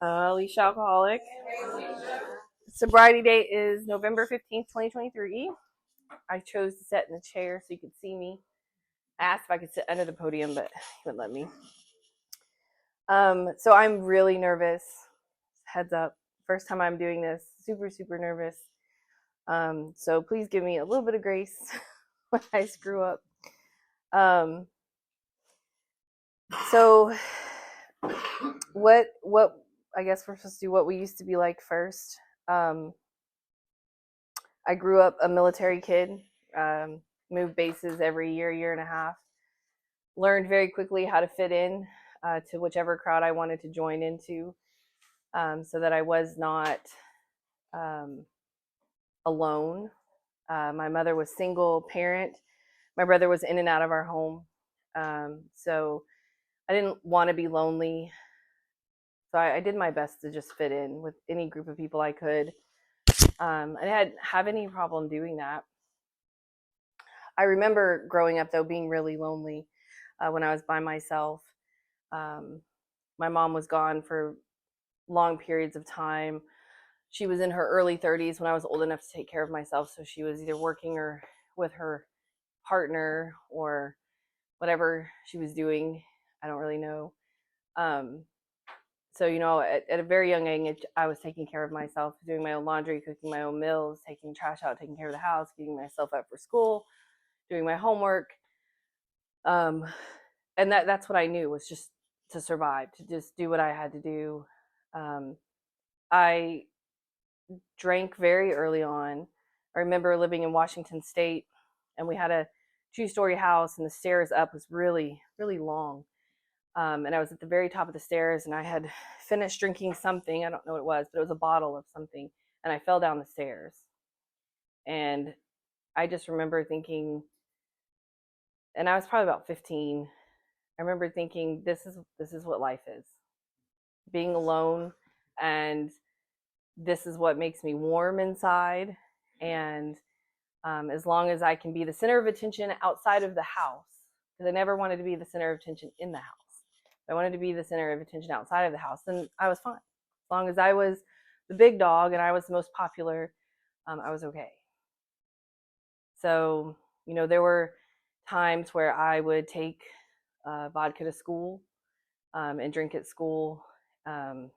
Alicia Alcoholic. Sobriety date is November 15th, 2023. I chose to sit in the chair so you could see me. I asked if I could sit under the podium, but he wouldn't let me. So I'm really nervous. Heads up. First time I'm doing this. Super, super nervous. So please give me a little bit of grace when I screw up. So what I guess we're supposed to do what we used to be like first. I grew up a military kid, moved bases every year and a half. Learned very quickly how to fit in to whichever crowd I wanted to join into, so that I was not alone. My mother was single parent. My brother was in and out of our home. So I didn't want to be lonely. So I did my best to just fit in with any group of people I could. I didn't have any problem doing that. I remember growing up, though, being really lonely when I was by myself. My mom was gone for long periods of time. She was in her early 30s when I was old enough to take care of myself. So she was either working or with her partner or whatever she was doing. I don't really know. So, at a very young age, I was taking care of myself, doing my own laundry, cooking my own meals, taking trash out, taking care of the house, getting myself up for school, doing my homework. And that's what I knew, was just to survive, to just do what I had to do. I drank very early on. I remember living in Washington State, and we had a 2-story house, and the stairs up was really, really long. And I was at the very top of the stairs, and I had finished drinking something. I don't know what it was, but it was a bottle of something, and I fell down the stairs. And I just remember thinking, and I was probably about 15. I remember thinking, this is what life is. Being alone, and this is what makes me warm inside. And as long as I can be the center of attention outside of the house, because I never wanted to be the center of attention in the house. I wanted to be the center of attention outside of the house, then I was fine. As long as I was the big dog and I was the most popular, I was okay. So, there were times where I would take vodka to school and drink at school. My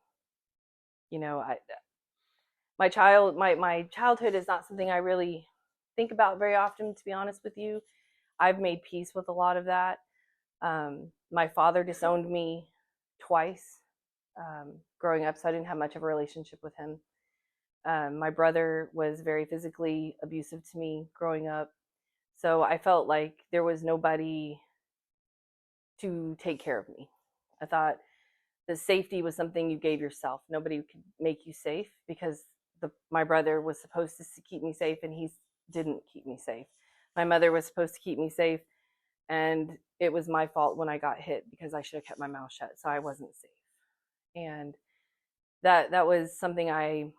childhood is not something I really think about very often, to be honest with you. I've made peace with a lot of that. My father disowned me twice growing up, so I didn't have much of a relationship with him. My brother was very physically abusive to me growing up, so I felt like there was nobody to take care of me. I thought the safety was something you gave yourself. Nobody could make you safe, because my brother was supposed to keep me safe, and he didn't keep me safe. My mother was supposed to keep me safe, and it was my fault when I got hit, because I should have kept my mouth shut, so I wasn't safe. And that was something I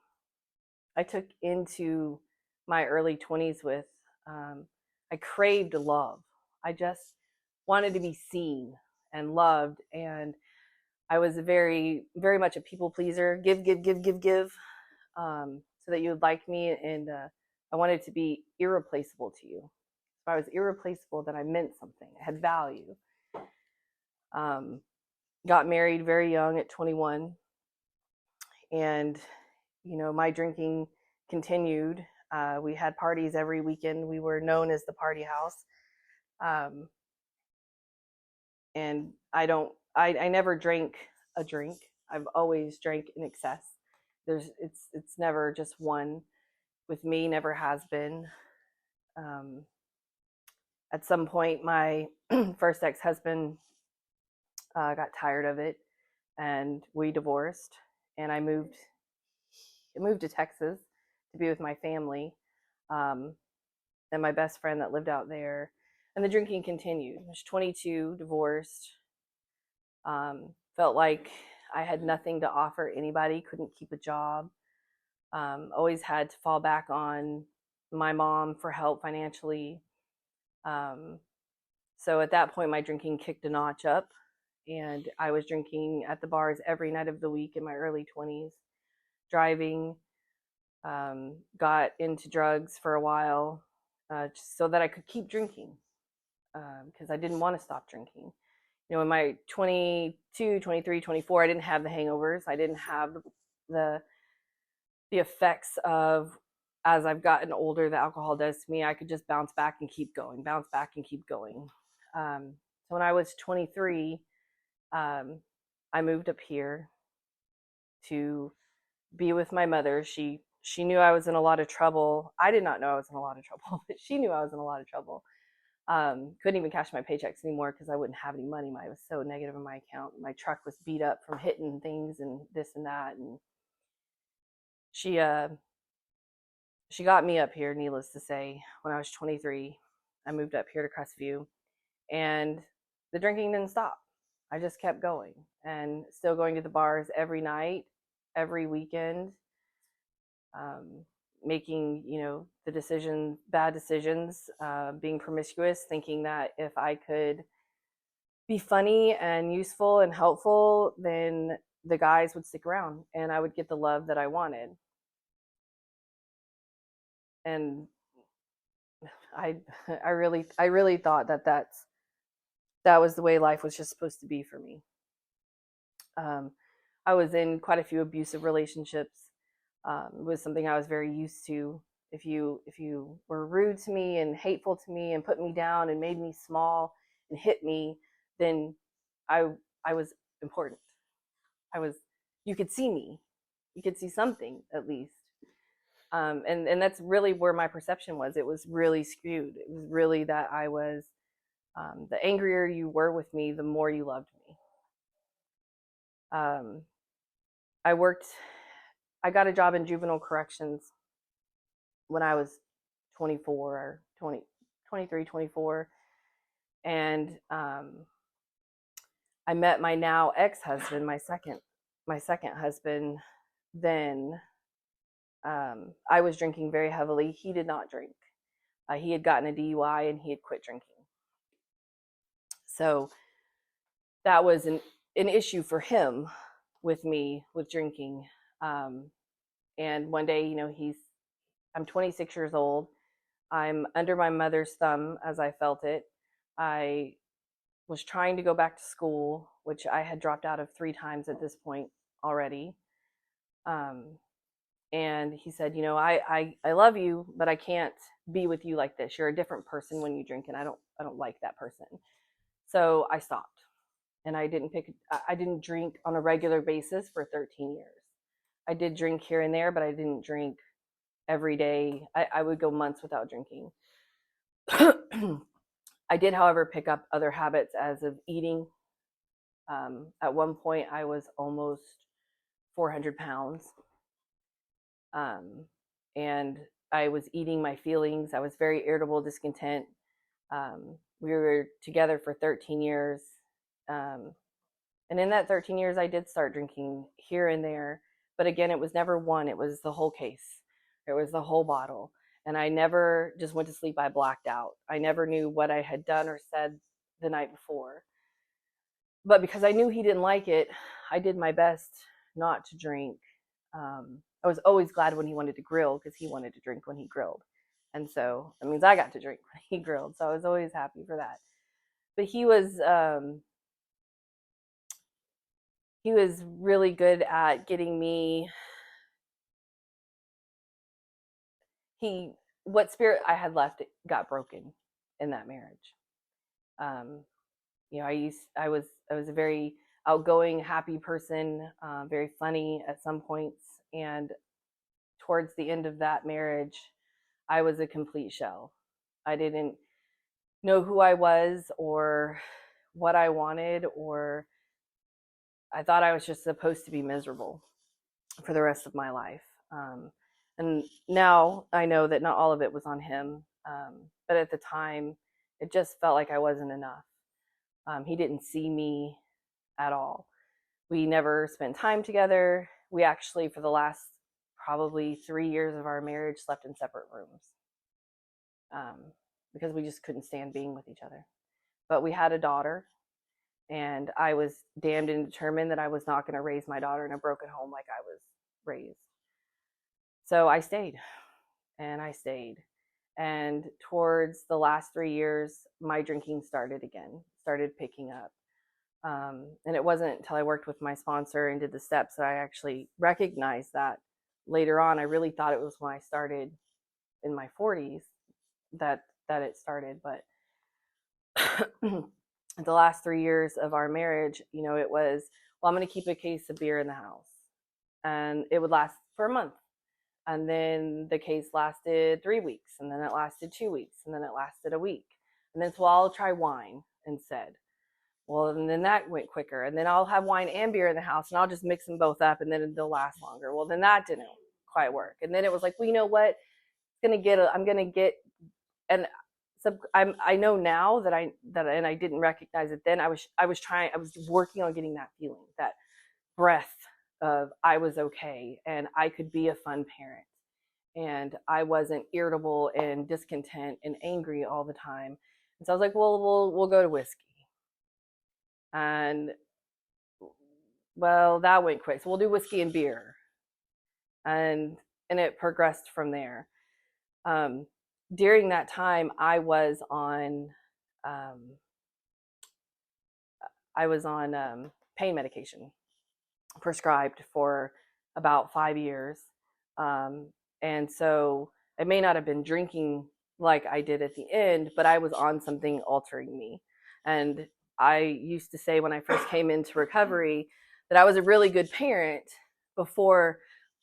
took into my early 20s with. I craved love. I just wanted to be seen and loved, and I was very, very much a people pleaser. Give, so that you would like me, and I wanted to be irreplaceable to you. If I was irreplaceable, then I meant something. I had value. Got married very young at 21, and my drinking continued. We had parties every weekend. We were known as the party house. And I never drank a drink. I've always drank in excess. It's never just one with me, never has been. At some point, my first ex-husband got tired of it, and we divorced, and I moved to Texas to be with my family, and my best friend that lived out there. And the drinking continued. I was 22, divorced. Felt like I had nothing to offer anybody, couldn't keep a job. Always had to fall back on my mom for help financially. So at that point, my drinking kicked a notch up, and I was drinking at the bars every night of the week in my early 20s, driving, got into drugs for a while, just so that I could keep drinking, because I didn't want to stop drinking. In my 22, 23, 24, I didn't have the hangovers. I didn't have the effects of, as I've gotten older, the alcohol does to me. I could just bounce back and keep going, bounce back and keep going. So when I was 23, I moved up here to be with my mother. She knew I was in a lot of trouble. I did not know I was in a lot of trouble, but she knew I was in a lot of trouble. Couldn't even cash my paychecks anymore because I wouldn't have any money. I was so negative in my account. My truck was beat up from hitting things and this and that. And she got me up here, needless to say, when I was 23. I moved up here to Crestview, and the drinking didn't stop. I just kept going, and still going to the bars every night, every weekend, making, the bad decisions, being promiscuous, thinking that if I could be funny and useful and helpful, then the guys would stick around and I would get the love that I wanted. And I really thought that was the way life was just supposed to be for me. I was in quite a few abusive relationships. It was something I was very used to. If you were rude to me and hateful to me and put me down and made me small and hit me, then I was important. You could see me. You could see something at least. And that's really where my perception was. It was really skewed. It was really that I was, the angrier you were with me, the more you loved me. I got a job in juvenile corrections when I was 24 or 20, 23, 24. And I met my now ex-husband, my second husband. Then I was drinking very heavily. He did not drink. He had gotten a DUI and he had quit drinking. So that was an issue for him with me with drinking. And one day, I'm 26 years old. I'm under my mother's thumb as I felt it. I was trying to go back to school, which I had dropped out of 3 times at this point already. And he said, I love you, but I can't be with you like this. You're a different person when you drink, and I don't like that person. So I stopped, and I didn't drink on a regular basis for 13 years. I did drink here and there, but I didn't drink every day. I would go months without drinking. I did, however, pick up other habits as of eating. At one point, I was almost 400 pounds. And I was eating my feelings. I was very irritable, discontent. We were together for 13 years. And in that 13 years, I did start drinking here and there. But again, it was never one. It was the whole case. It was the whole bottle. And I never just went to sleep. I blacked out. I never knew what I had done or said the night before. But because I knew he didn't like it, I did my best not to drink. I was always glad when he wanted to grill because he wanted to drink when he grilled. And so that means I got to drink when he grilled. So I was always happy for that. But he was really good at getting me, what spirit I had left got broken in that marriage. I was a very outgoing, happy person, very funny at some points. And towards the end of that marriage, I was a complete shell. I didn't know who I was or what I wanted, or I thought I was just supposed to be miserable for the rest of my life. And now I know that not all of it was on him. But at the time, it just felt like I wasn't enough. He didn't see me at all. We never spent time together. We actually, for the last probably 3 years of our marriage, slept in separate rooms. Because we just couldn't stand being with each other. But we had a daughter, And I was damned and determined that I was not going to raise my daughter in a broken home like I was raised. So I stayed and I stayed. And towards the last 3 years, my drinking started again, started picking up. And it wasn't until I worked with my sponsor and did the steps that I actually recognized that later on. I really thought it was when I started in my 40s that it started. But the last 3 years of our marriage, it was, well, I'm going to keep a case of beer in the house. And it would last for a month. And then the case lasted 3 weeks. And then it lasted 2 weeks. And then it lasted a week. And then so I'll try wine instead. Well, and then that went quicker. And then I'll have wine and beer in the house, and I'll just mix them both up, and then they'll last longer. Well, then that didn't quite work. And then it was like, well, you know what? I'm gonna get, and so I know now that and I didn't recognize it then. I was working on getting that feeling, that breath of I was okay, and I could be a fun parent, and I wasn't irritable and discontent and angry all the time. And so I was like, well, we'll go to whiskey. And well, that went quick. So we'll do whiskey and beer. And it progressed from there. During that time, I was on pain medication, prescribed for about 5 years. And so I may not have been drinking like I did at the end, but I was on something altering me. And I used to say when I first came into recovery that I was a really good parent before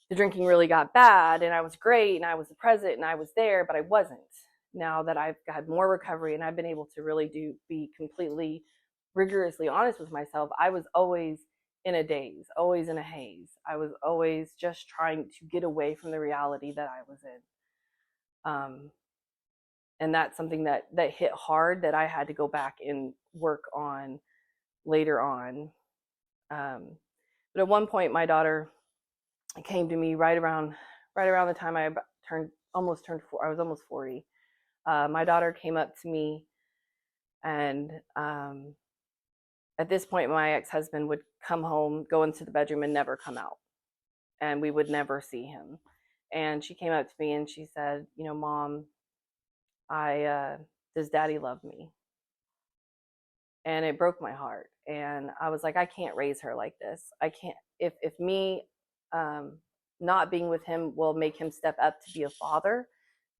the drinking really got bad, and I was great, and I was present, and I was there, but I wasn't. Now that I've had more recovery and I've been able to really be completely rigorously honest with myself, I was always in a daze, always in a haze. I was always just trying to get away from the reality that I was in. And that's something that hit hard, that I had to go back and work on later on. But at one point, my daughter came to me right around the time I almost turned 4. I was almost 40. My daughter came up to me, and at this point, my ex-husband would come home, go into the bedroom, and never come out, and we would never see him. And she came up to me and she said, Mom, does Daddy love me? And it broke my heart. And I was like, I can't raise her like this. I can't. If me not being with him will make him step up to be a father,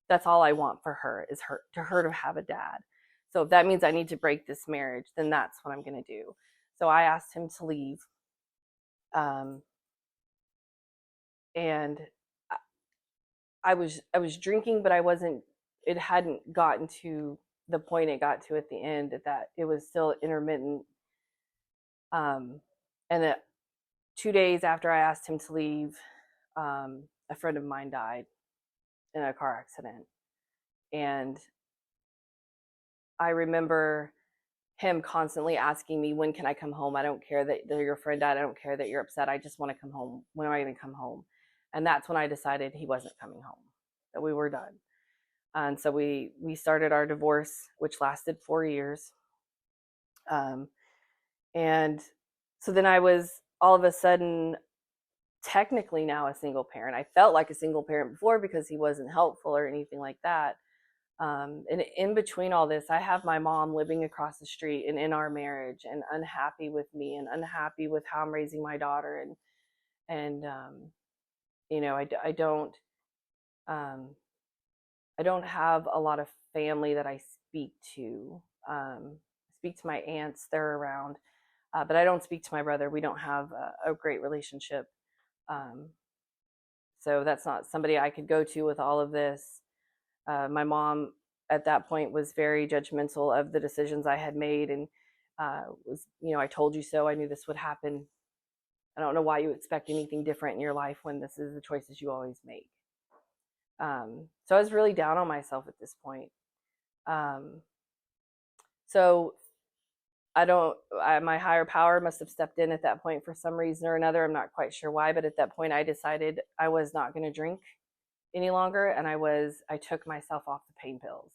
that's all I want for her, is her to have a dad. So if that means I need to break this marriage, then that's what I'm going to do. So I asked him to leave. And I was drinking, but I wasn't, it hadn't gotten to the point it got to at the end, that it was still intermittent. And that 2 days after I asked him to leave, a friend of mine died in a car accident. And I remember him constantly asking me, when can I come home? I don't care that your friend died. I don't care that you're upset. I just want to come home. When am I going to come home? And that's when I decided he wasn't coming home, that we were done. And so we started our divorce, which lasted 4 years. And so then I was all of a sudden technically now a single parent. I felt like a single parent before because he wasn't helpful or anything like that. And in between all this, I have my mom living across the street and in our marriage and unhappy with me and unhappy with how I'm raising my daughter. And I don't have a lot of family that I speak to. I speak to my aunts, they're around, but I don't speak to my brother. We don't have a great relationship. So that's not somebody I could go to with all of this. My mom at that point was very judgmental of the decisions I had made, and was, I told you so. I knew this would happen. I don't know why you expect anything different in your life when this is the choices you always make. So I was really down on myself at this point. So my higher power must have stepped in at that point for some reason or another. I'm not quite sure why, but at that point I decided I was not going to drink any longer, and I took myself off the pain pills.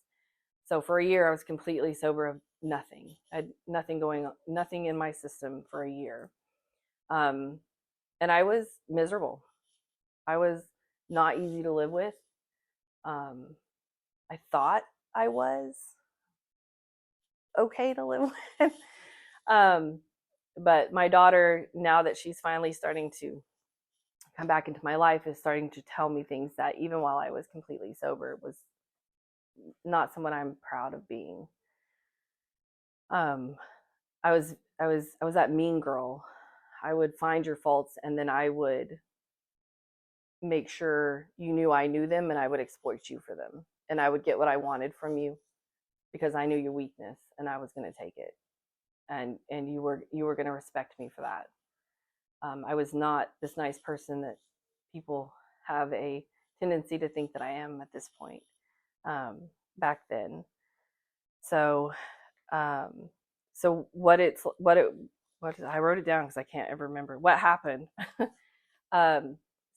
So for a year I was completely sober of nothing. I had nothing going on, nothing in my system for a year. And I was miserable. I was not easy to live with. I thought I was okay to live with. But my daughter, now that she's finally starting to come back into my life, is starting to tell me things that even while I was completely sober was not someone I'm proud of being. I was that mean girl. I would find your faults and then I would make sure you knew I knew them, and I would exploit you for them. And I would get what I wanted from you because I knew your weakness and I was going to take it. And you were going to respect me for that. I was not this nice person that people have a tendency to think that I am at this point, back then. So I wrote it down because I can't ever remember what happened.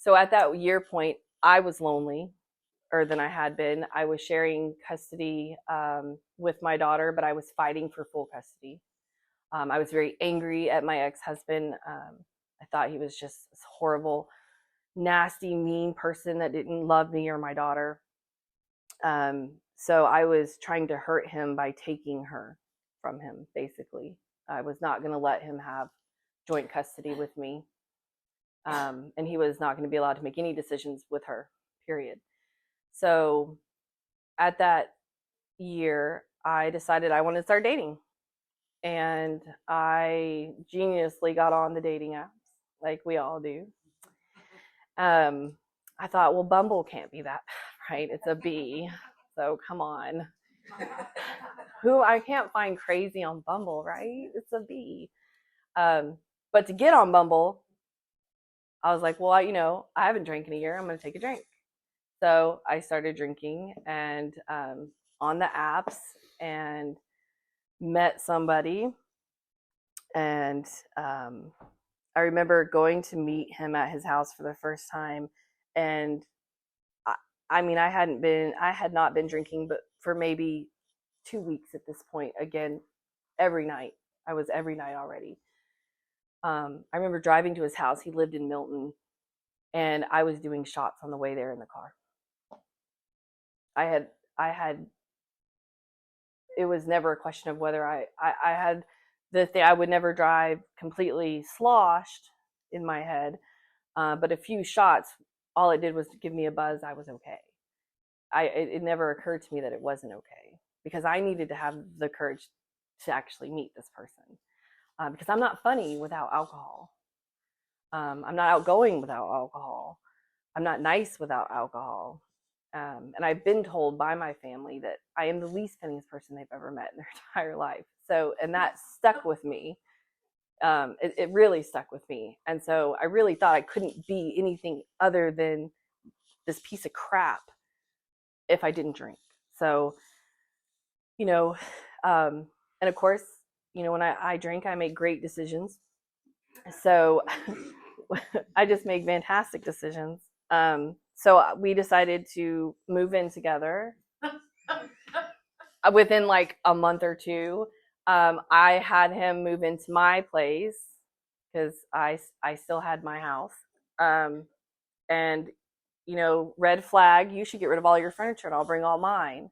So at that year point, I was lonely, or than I had been. I was sharing custody with my daughter, but I was fighting for full custody. I was very angry at my ex-husband. I thought he was just this horrible, nasty, mean person that didn't love me or my daughter. So I was trying to hurt him by taking her from him, basically. I was not going to let him have joint custody with me. And he was not going to be allowed to make any decisions with her, period. So at that year, I decided I wanted to start dating. And I geniusly got on the dating apps, like we all do. I thought, well, Bumble can't be that, right? It's a B. So come on. I can't find crazy on Bumble, right? It's a B. But to get on Bumble, I was like, well, I haven't drank in a year. I'm going to take a drink. So I started drinking and on the apps, and met somebody. And I remember going to meet him at his house for the first time. And I had not been drinking, but for maybe 2 weeks at this point. Again, every night. I was every night already. I remember driving to his house. He lived in Milton, and I was doing shots on the way there in the car. It was never a question of whether I had the thing. I would never drive completely sloshed in my head, but a few shots, all it did was give me a buzz. I was okay. It never occurred to me that it wasn't okay, because I needed to have the courage to actually meet this person, because I'm not funny without alcohol. I'm not outgoing without alcohol. I'm not nice without alcohol. And I've been told by my family that I am the least funniest person they've ever met in their entire life. So, and that stuck with me. It really stuck with me. And so I really thought I couldn't be anything other than this piece of crap if I didn't drink. So, and of course, when I drink, I make great decisions. So I just make fantastic decisions. So we decided to move in together within like a month or two. I had him move into my place because I still had my house. And red flag, you should get rid of all your furniture and I'll bring all mine.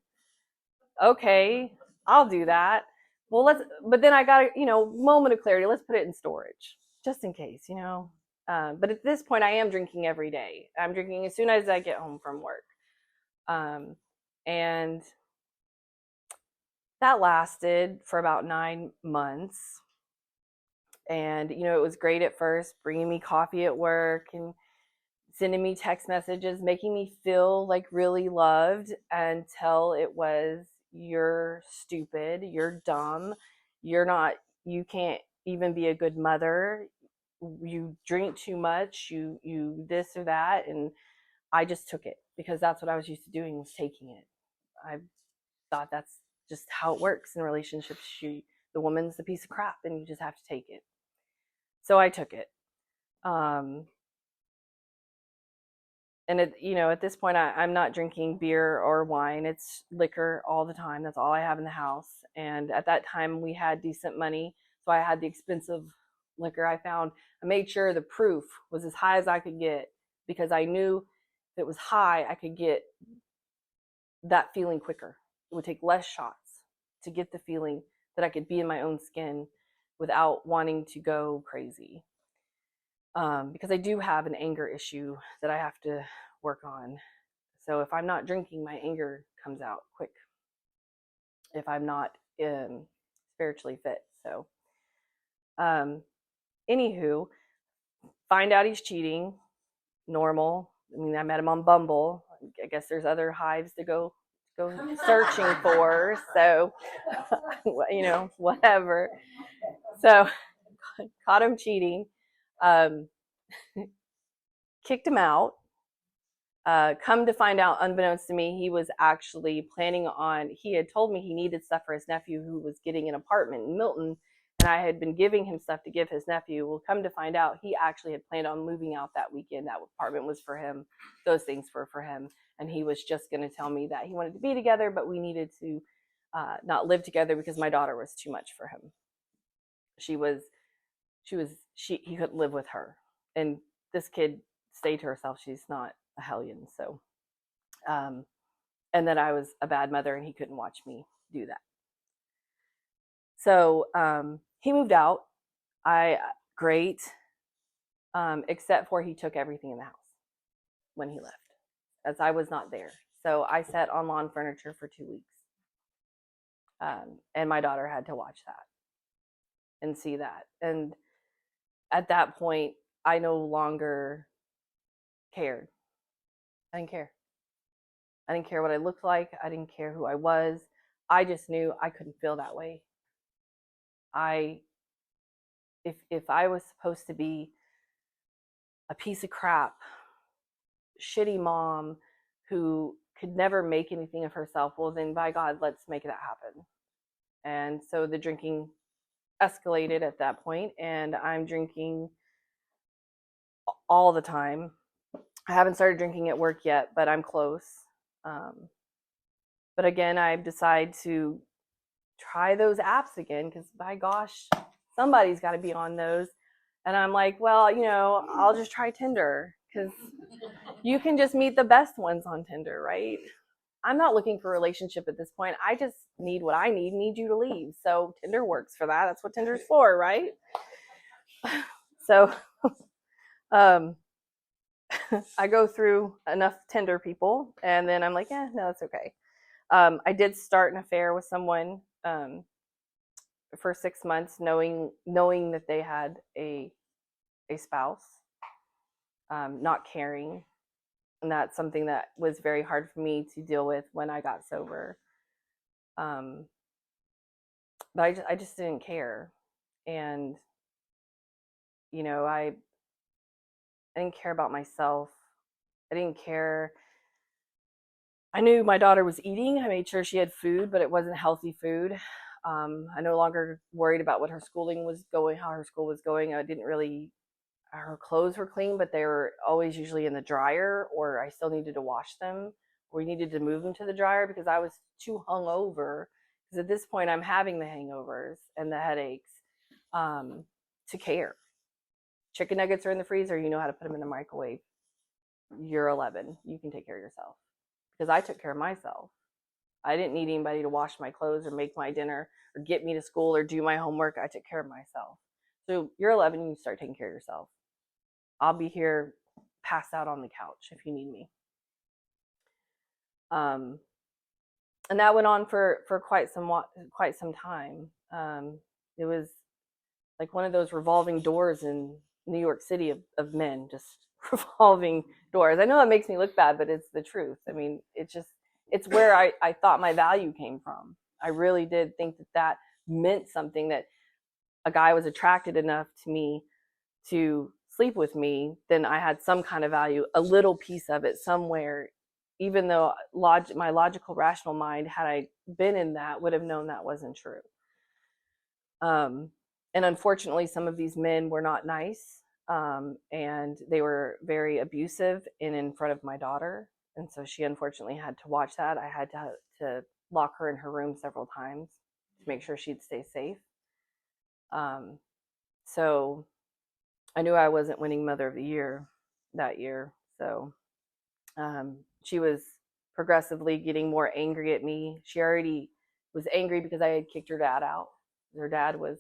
Okay, I'll do that. Well, but then I got moment of clarity. Let's put it in storage just in case, but at this point I am drinking every day. I'm drinking as soon as I get home from work. And that lasted for about 9 months. And, it was great at first, bringing me coffee at work and sending me text messages, making me feel like really loved, until it was, you're stupid, you're dumb, you can't even be a good mother, you drink too much, you this or that. And I just took it because that's what I was used to doing, was taking it. I thought that's just how it works in relationships. The woman's the piece of crap and you just have to take it. So I took it. and at this point, I'm not drinking beer or wine. It's liquor all the time. That's all I have in the house. And at that time, we had decent money, so I had the expensive liquor. I made sure the proof was as high as I could get, because I knew if it was high, I could get that feeling quicker. It would take less shots to get the feeling that I could be in my own skin without wanting to go crazy. Because I do have an anger issue that I have to work on. So if I'm not drinking, my anger comes out quick if I'm not spiritually fit. So, anywho, find out he's cheating. Normal. I mean, I met him on Bumble. I guess there's other hives to go searching for. So, whatever. So, caught him cheating. Kicked him out. Come to find out, unbeknownst to me, he was actually he had told me he needed stuff for his nephew who was getting an apartment in Milton, and I had been giving him stuff to give his nephew. Well, come to find out, he actually had planned on moving out that weekend. That apartment was for him. Those things were for him. And he was just going to tell me that he wanted to be together, but we needed to not live together because my daughter was too much for him. He couldn't live with her. And this kid stayed to herself. She's not a hellion. So, and that I was a bad mother and he couldn't watch me do that. So, he moved out. Great. Except for he took everything in the house when he left, as I was not there. So I sat on lawn furniture for 2 weeks. And my daughter had to watch that and see that. And at that point, I no longer cared. I didn't care. I didn't care what I looked like. I didn't care who I was. I just knew I couldn't feel that way. If I was supposed to be a piece of crap, shitty mom who could never make anything of herself, well then by God, let's make that happen. And so the drinking escalated at that point, and I'm drinking all the time. I haven't started drinking at work yet, but I'm close. But again, I've decided to try those apps again, because by gosh, somebody's got to be on those. And I'm like, well, I'll just try Tinder, because you can just meet the best ones on Tinder, right? I'm not looking for a relationship at this point. I just need what I need you to leave. So Tinder works for that. That's what Tinder's for, right? So I go through enough Tinder people, and then I'm like, no, that's okay. I did start an affair with someone for 6 months, knowing that they had a spouse, not caring. And that's something that was very hard for me to deal with when I got sober. But I just didn't care. And, I didn't care about myself. I didn't care. I knew my daughter was eating. I made sure she had food, but it wasn't healthy food. I no longer worried about what her schooling was going, how her school was going. Her clothes were clean, but they were always usually in the dryer, or I still needed to wash them, or we needed to move them to the dryer because I was too hungover. Because at this point, I'm having the hangovers and the headaches to care. Chicken nuggets are in the freezer. You know how to put them in the microwave. You're 11. You can take care of yourself. Because I took care of myself. I didn't need anybody to wash my clothes or make my dinner or get me to school or do my homework. I took care of myself. So you're 11, you start taking care of yourself. I'll be here passed out on the couch if you need me. And that went on for quite some time. It was like one of those revolving doors in New York City of men, just revolving doors. I know that makes me look bad, but it's the truth. I mean, it's where I thought my value came from. I really did think that meant something, that a guy was attracted enough to me to sleep with me, then I had some kind of value, a little piece of it somewhere, even though my logical, rational mind, had I been in that, would have known that wasn't true. And unfortunately, some of these men were not nice. and they were very abusive in front of my daughter. And so she unfortunately had to watch that. I had to lock her in her room several times to make sure she'd stay safe. So I knew I wasn't winning Mother of the Year that year. So she was progressively getting more angry at me. She already was angry because I had kicked her dad out. Her dad was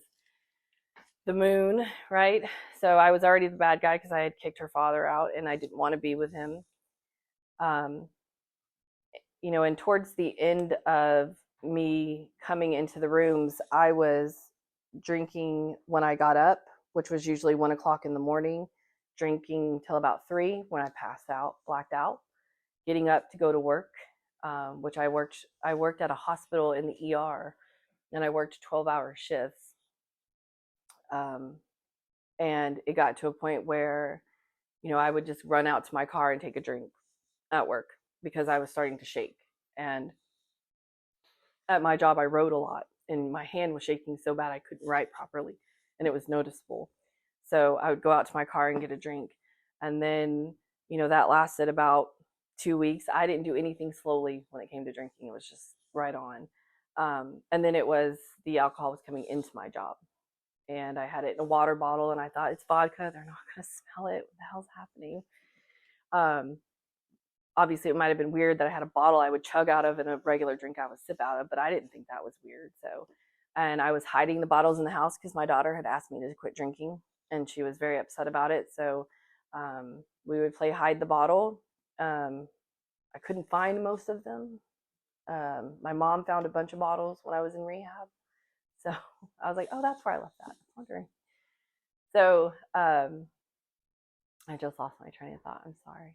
the moon, right? So I was already the bad guy because I had kicked her father out and I didn't want to be with him. And towards the end of me coming into the rooms, I was drinking when I got up, which was usually 1 o'clock in the morning, drinking till about 3 when I passed out, blacked out, getting up to go to work, which I worked at a hospital in the ER, and I worked 12-hour shifts. And it got to a point where, I would just run out to my car and take a drink at work because I was starting to shake. And at my job, I wrote a lot and my hand was shaking so bad I couldn't write properly, and it was noticeable. So I would go out to my car and get a drink. And then, that lasted about 2 weeks. I didn't do anything slowly when it came to drinking. It was just right on. And then it was the alcohol was coming into my job. And I had it in a water bottle and I thought, it's vodka. They're not going to smell it. What the hell's happening? Obviously, it might have been weird that I had a bottle I would chug out of and a regular drink I would sip out of, but I didn't think that was weird. And I was hiding the bottles in the house because my daughter had asked me to quit drinking and she was very upset about it. So we would play hide the bottle. I couldn't find most of them. My mom found a bunch of bottles when I was in rehab. So I was like, oh, that's where I left that. I was wondering. So I just lost my train of thought. I'm sorry.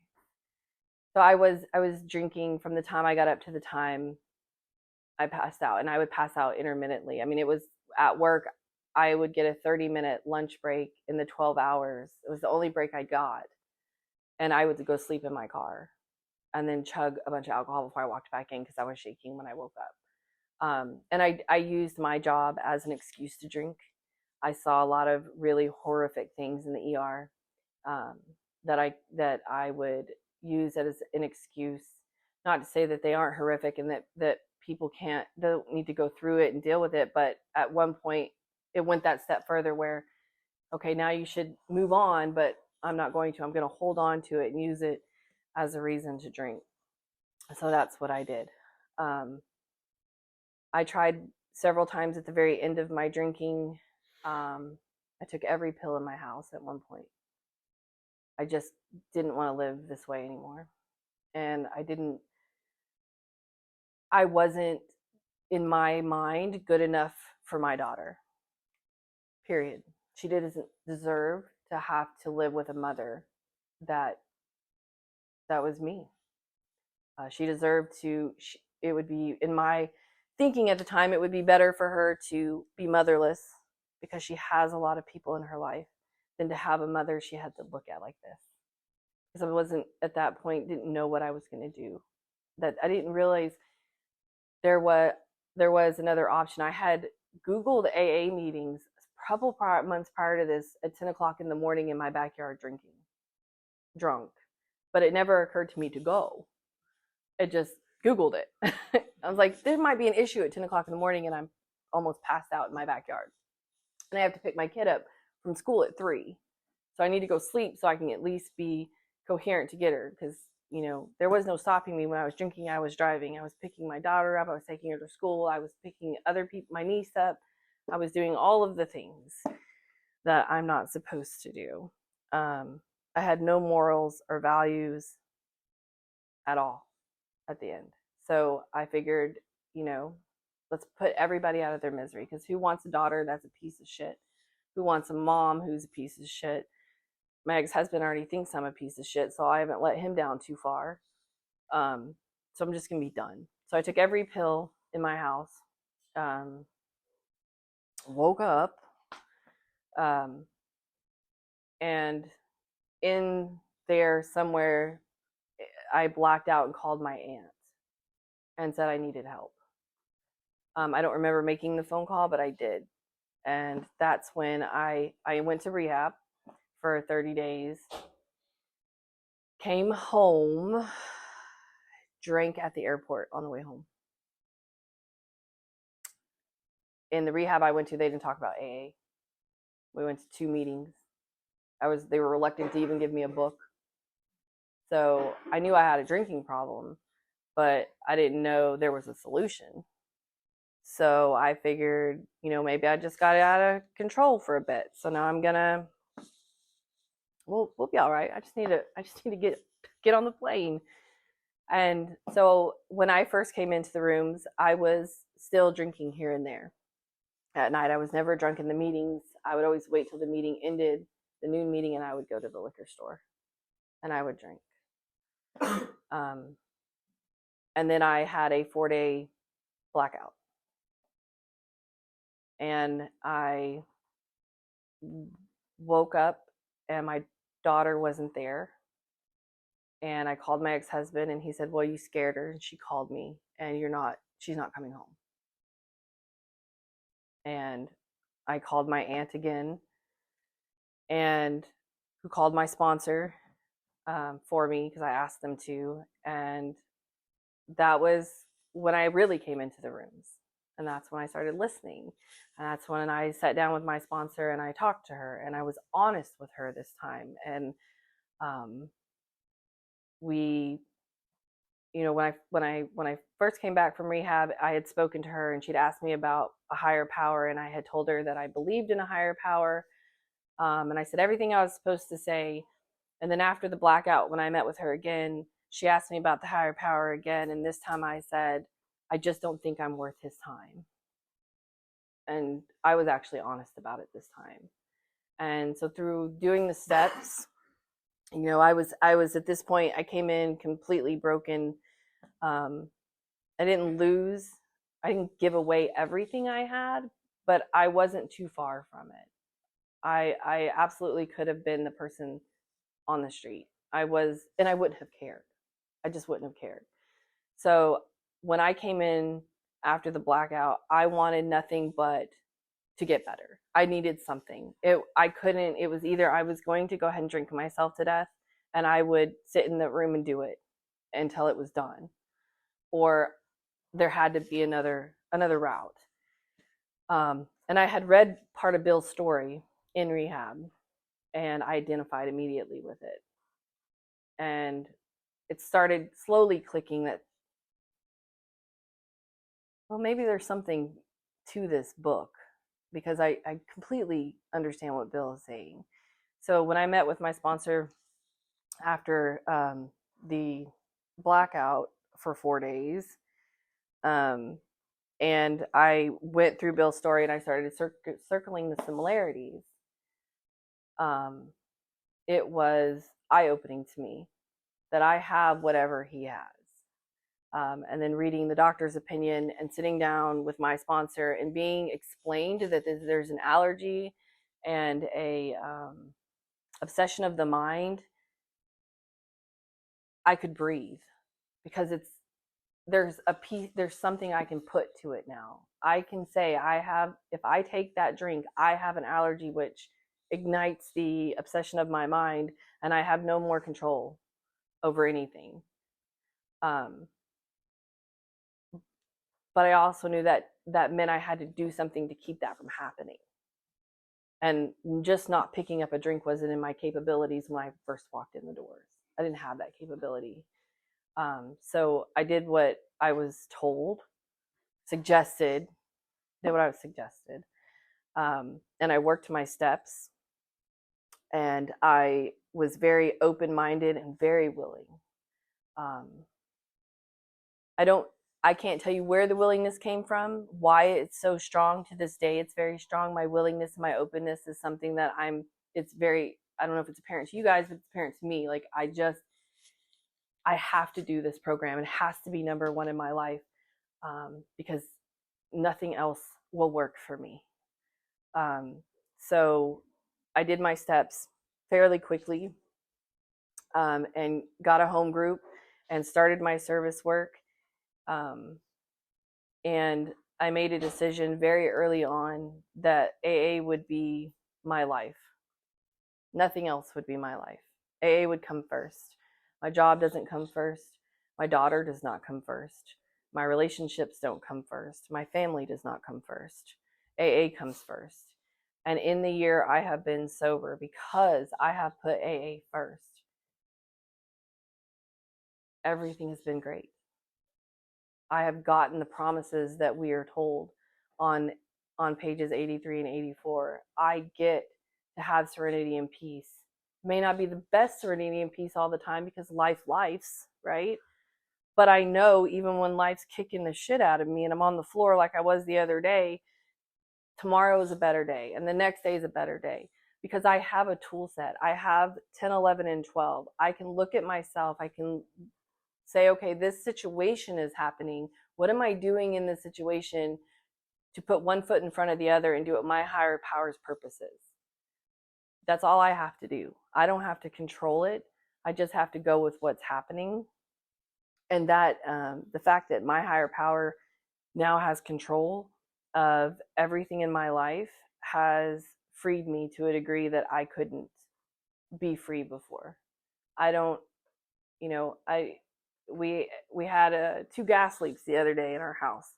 So I was drinking from the time I got up to the time I passed out, and I would pass out intermittently. I mean, it was at work. I would get a 30-minute lunch break in the 12 hours. It was the only break I got. And I would go sleep in my car and then chug a bunch of alcohol before I walked back in because I was shaking when I woke up. And I used my job as an excuse to drink. I saw a lot of really horrific things in the ER that I would use as an excuse. Not to say that they aren't horrific and that people don't need to go through it and deal with it, but at one point it went that step further where, okay, now you should move on, but I'm not going to. I'm going to hold on to it and use it as a reason to drink. So that's what I did. I tried several times at the very end of my drinking. I took every pill in my house at one point. I just didn't want to live this way anymore. And I wasn't, in my mind, good enough for my daughter. Period. She didn't deserve to have to live with a mother that was me. She deserved to, it would be, in my thinking at the time, it would be better for her to be motherless because she has a lot of people in her life than to have a mother she had to look at like this. Because I wasn't, at that point, didn't know what I was going to do. That I didn't realize there was another option. I had Googled AA meetings a couple months prior to this at 10 o'clock in the morning in my backyard drunk. But it never occurred to me to go. It just Googled it. I was like, there might be an issue at 10 o'clock in the morning and I'm almost passed out in my backyard. And I have to pick my kid up from school at 3. So I need to go sleep so I can at least be coherent to get her because, there was no stopping me when I was drinking. I was driving. I was picking my daughter up. I was taking her to school. I was picking other people, my niece up. I was doing all of the things that I'm not supposed to do. I had no morals or values at all at the end. So I figured, let's put everybody out of their misery because who wants a daughter that's a piece of shit? Who wants a mom who's a piece of shit? My ex-husband already thinks I'm a piece of shit, so I haven't let him down too far. So I'm just going to be done. So I took every pill in my house, woke up, and in there somewhere, I blacked out and called my aunt and said I needed help. I don't remember making the phone call, but I did. And that's when I went to rehab for 30 days. Came home, drank at the airport on the way home. In the rehab I went to, they didn't talk about AA. We went to 2 meetings. They were reluctant to even give me a book. So I knew I had a drinking problem, but I didn't know there was a solution. So I figured, maybe I just got it out of control for a bit. So now we'll be all right. I just need to get on the plane. And so when I first came into the rooms, I was still drinking here and there. At night, I was never drunk in the meetings. I would always wait till the meeting ended, the noon meeting, and I would go to the liquor store and I would drink. And then I had a 4-day blackout. And I woke up and my daughter wasn't there. And I called my ex-husband and he said, well, you scared her. And she called me and she's not coming home. And I called my aunt again, and who called my sponsor for me because I asked them to. And that was when I really came into the rooms. And that's when I started listening. And that's when I sat down with my sponsor and I talked to her and I was honest with her this time. And we, when I first came back from rehab, I had spoken to her and she'd asked me about a higher power, and I had told her that I believed in a higher power. And I said everything I was supposed to say. And then after the blackout, when I met with her again, she asked me about the higher power again. And this time I said, I just don't think I'm worth his time. And I was actually honest about it this time. And so through doing the steps, I was at this point, I came in completely broken. I didn't give away everything I had, but I wasn't too far from it. I absolutely could have been the person on the street. And I wouldn't have cared. I just wouldn't have cared. So when I came in after the blackout, I wanted nothing but to get better. I needed something. It was either I was going to go ahead and drink myself to death and I would sit in the room and do it until it was done, or there had to be another route. And I had read part of Bill's story in rehab and I identified immediately with it. And it started slowly clicking that, well, maybe there's something to this book, because I completely understand what Bill is saying. So when I met with my sponsor after the blackout for 4 days, and I went through Bill's story and I started circling the similarities, it was eye-opening to me that I have whatever he has. And then reading the doctor's opinion and sitting down with my sponsor and being explained that there's an allergy and a obsession of the mind, I could breathe, because there's something I can put to it now. I can say if I take that drink, I have an allergy which ignites the obsession of my mind, and I have no more control over anything. But I also knew that meant I had to do something to keep that from happening. And just not picking up a drink wasn't in my capabilities when I first walked in the doors. I didn't have that capability. So I did what I was told, suggested, did what I was suggested. And I worked my steps. And I was very open-minded and very willing. I can't tell you where the willingness came from, why it's so strong to this day. It's very strong. My willingness and my openness is something that I don't know if it's apparent to you guys, but it's apparent to me. Like, I have to do this program. It has to be number one in my life, because nothing else will work for me. So I did my steps fairly quickly, and got a home group and started my service work. And I made a decision very early on that AA would be my life. Nothing else would be my life. AA would come first. My job doesn't come first. My daughter does not come first. My relationships don't come first. My family does not come first. AA comes first. And in the year I have been sober, because I have put AA first, everything has been great. I have gotten the promises that we are told on pages 83 and 84. I get to have serenity and peace. It may not be the best serenity and peace all the time, because life's, right? But I know even when life's kicking the shit out of me and I'm on the floor like I was the other day, tomorrow is a better day and the next day is a better day, because I have a tool set. I have 10, 11, and 12. I can look at myself. I can say, okay, this situation is happening. What am I doing in this situation to put one foot in front of the other and do what my higher power's purpose is? That's all I have to do. I don't have to control it. I just have to go with what's happening. And that the fact that my higher power now has control of everything in my life has freed me to a degree that I couldn't be free before. I don't, we had 2 gas leaks the other day in our house.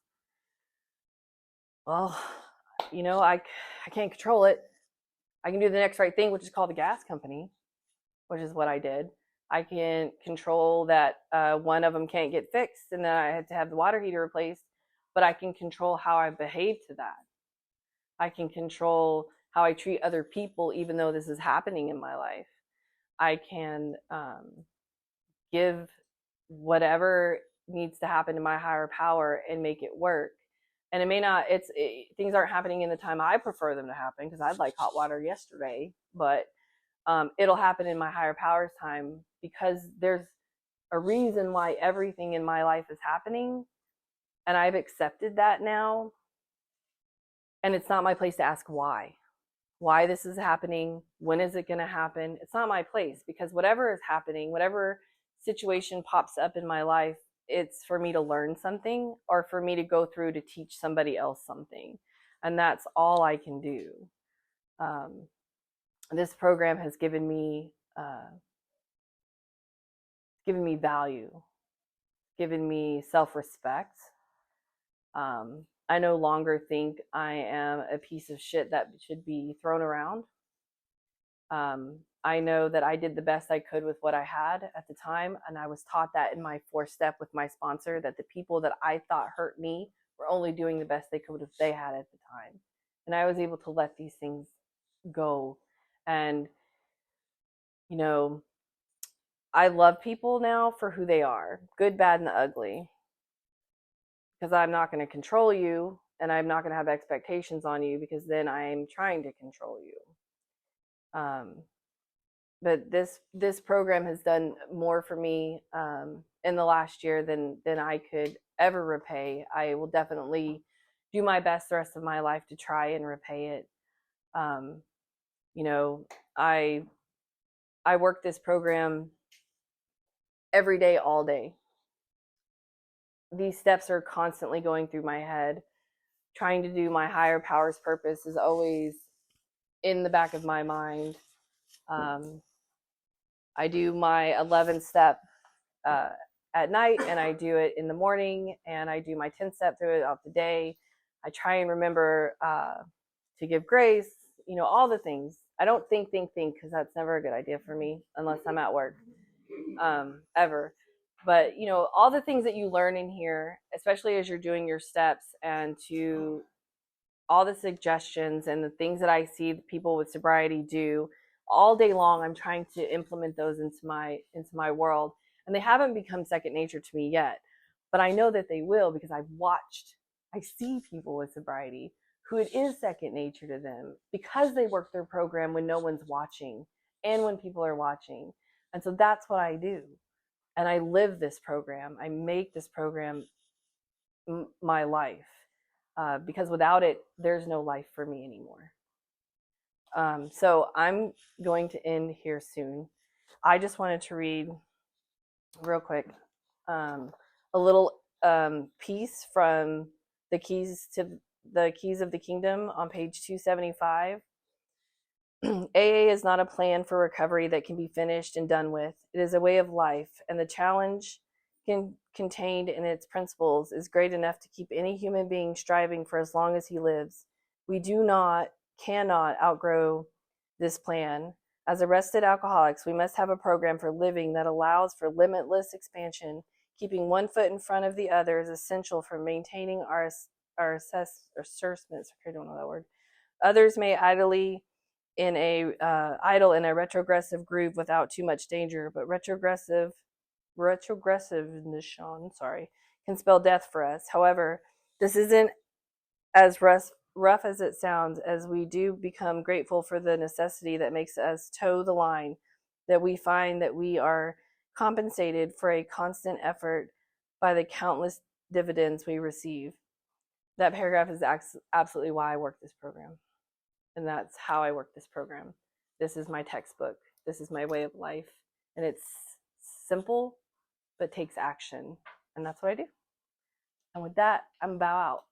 Well, I can't control it. I can do the next right thing, which is call the gas company, which is what I did. I can control that one of them can't get fixed and then I had to have the water heater replaced, but I can control how I behave to that. I can control how I treat other people, even though this is happening in my life. I can give whatever needs to happen to my higher power and make it work. And it may not, things aren't happening in the time I prefer them to happen, because I'd like hot water yesterday, but it'll happen in my higher power's time, because there's a reason why everything in my life is happening. And I've accepted that now. And it's not my place to ask why this is happening. When is it going to happen? It's not my place, because whatever is happening, whatever situation pops up in my life, it's for me to learn something or for me to go through to teach somebody else something. And that's all I can do. This program has given me value, given me self-respect. I no longer think I am a piece of shit that should be thrown around. I know that I did the best I could with what I had at the time, and I was taught that in my 4th step with my sponsor, that the people that I thought hurt me were only doing the best they could with what they had at the time. And I was able to let these things go. And, I love people now for who they are, good, bad, and the ugly, because I'm not going to control you, and I'm not going to have expectations on you, because then I'm trying to control you. But this program has done more for me in the last year than I could ever repay. I will definitely do my best the rest of my life to try and repay it. I work this program every day, all day. These steps are constantly going through my head. Trying to do my higher power's purpose is always in the back of my mind. I do my 11th step at night, and I do it in the morning, and I do my 10th step throughout the day. I try and remember to give grace, all the things. I don't think, because that's never a good idea for me unless I'm at work, ever. But, all the things that you learn in here, especially as you're doing your steps, and to all the suggestions and the things that I see people with sobriety do all day long, I'm trying to implement those into my world. And they haven't become second nature to me yet, but I know that they will, because I see people with sobriety who it is second nature to them, because they work their program when no one's watching and when people are watching. And so that's what I do. And I live this program. I make this program my life, because without it, there's no life for me anymore. So I'm going to end here soon. I just wanted to read real quick a little piece from the Keys of the Kingdom on page 275. AA is not a plan for recovery that can be finished and done with. It is a way of life, and the challenge contained in its principles is great enough to keep any human being striving for as long as he lives. We cannot outgrow this plan. As arrested alcoholics, we must have a program for living that allows for limitless expansion. Keeping one foot in front of the other is essential for maintaining our assessments. I don't know that word. Others may idle in a retrogressive groove without too much danger, but retrogressiveness, can spell death for us. However, this isn't as rough as it sounds, as we do become grateful for the necessity that makes us toe the line, that we find that we are compensated for a constant effort by the countless dividends we receive. That paragraph is absolutely why I work this program. And that's how I work this program. This is my textbook. This is my way of life. And it's simple, but takes action. And that's what I do. And with that, I'm bow out.